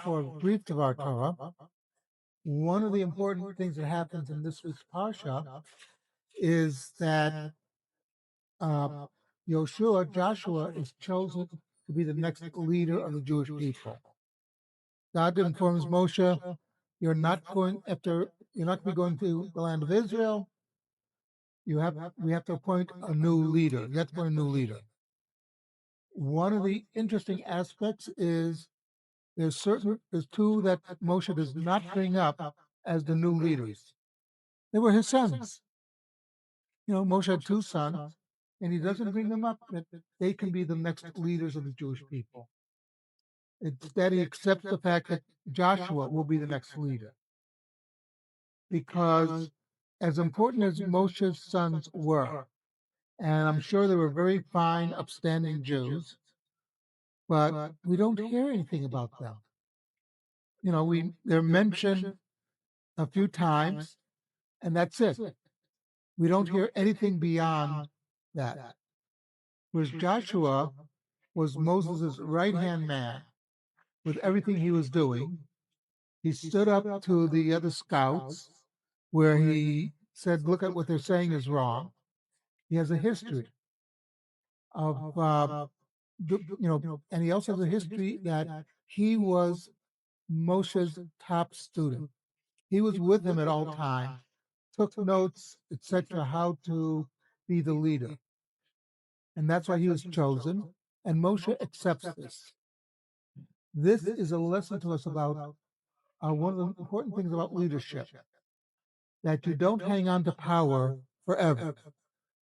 for a brief Devar Torah. One of the important things that happens in this week's Parsha is that uh, Joshua, is chosen to be the next leader of the Jewish people. God informs Moshe, you're not be going to the land of Israel. We have to appoint a new leader. You have to appoint a new leader. One of the interesting aspects is there's two that Moshe does not bring up as the new leaders. They were his sons. Moshe had two sons, and he doesn't bring them up that they can be the next leaders of the Jewish people. Instead, he accepts the fact that Joshua will be the next leader. Because as important as Moshe's sons were, and I'm sure they were very fine, upstanding Jews, but we don't hear anything about them. They're mentioned a few times, and that's it. We don't hear anything beyond that. Whereas Joshua was Moses' right-hand man with everything he was doing. He stood up to the other scouts where he said, look at what they're saying is wrong. He has a history of, and he also has a history that he was Moshe's top student. He was with him at all times, took notes, etc., how to be the leader. And that's why he was chosen. And Moshe accepts this. This is a lesson to us about one of the important things about leadership, that you don't hang on to power forever,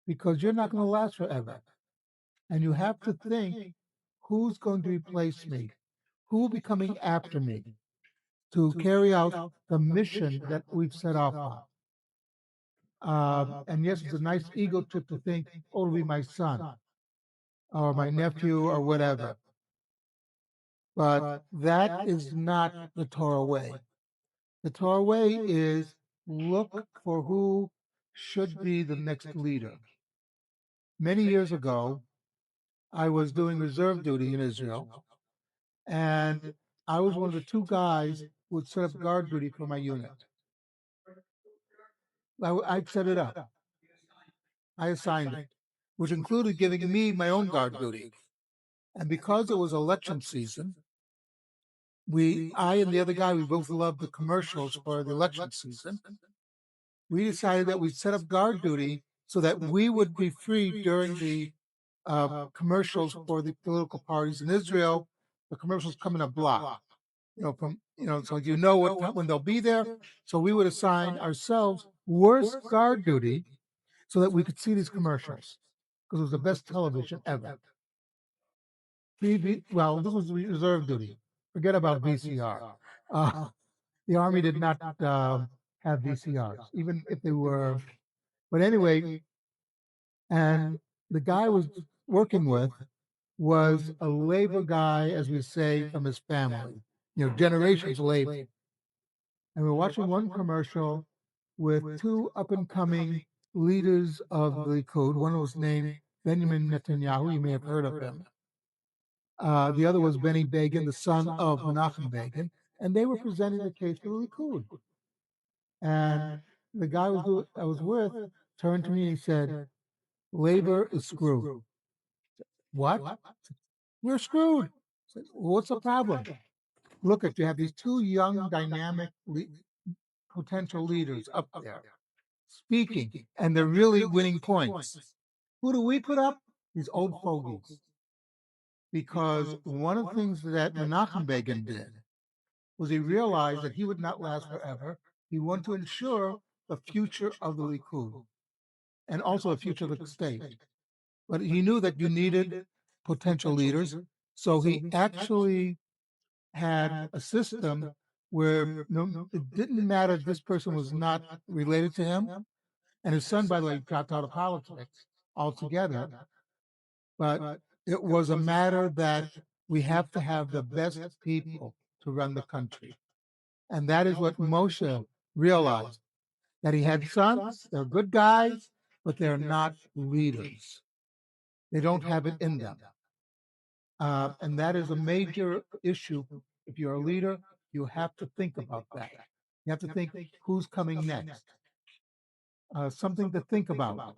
because you're not going to last forever. And you have to think, who's going to replace me? Who will be coming after me to carry out the mission that we've set off on? And yes, it's a nice ego trip to think, oh, it'll be my son or my nephew or whatever. But that is not the Torah way. The Torah way is look for who should be the next leader. Many years ago, I was doing reserve duty in Israel, and I was one of the two guys who would set up guard duty for my unit. I set it up. I assigned it, which included giving me my own guard duty. And because it was election season, I and the other guy, we both loved the commercials for the election season. We decided that we'd set up guard duty so that we would be free during the commercials for the political parties in Israel. The commercials come in a block, so when they'll be there. So we would assign ourselves worse guard duty so that we could see these commercials, because it was the best television ever. Well, this was reserve duty. Forget about VCR. The Army did not have VCRs, even if they were. But anyway, and the guy I was working with was a labor guy, as we say, from his family, generations labor. And we're watching one commercial with two up and coming leaders of the Likud. One was named Benjamin Netanyahu. You may have heard of him. The other was Benny Begin, the son of Menachem Begin, and they were presenting the case for the Likud. And the guy I was with turned to me and he said, labor is screwed. What? We're screwed. I said, well, what's the problem? Look you have these two young, dynamic, potential leaders up there speaking, and they're really winning points. Who do we put up? These old fogies. Because one of the things that Menachem Begin did was he realized that he would not last forever. He wanted to ensure the future of the Likud and also the future of the state. But he knew that you needed potential leaders, so he actually had a system where it didn't matter if this person was not related to him. And his son, by the way, dropped out of politics altogether. But it was a matter that we have to have the best people to run the country. And that is what Moshe realized, that he had sons, they're good guys, but they're not leaders. They don't have it in them. And that is a major issue If you're a leader, you have to think about that. You have to think who's coming next. Something to think about.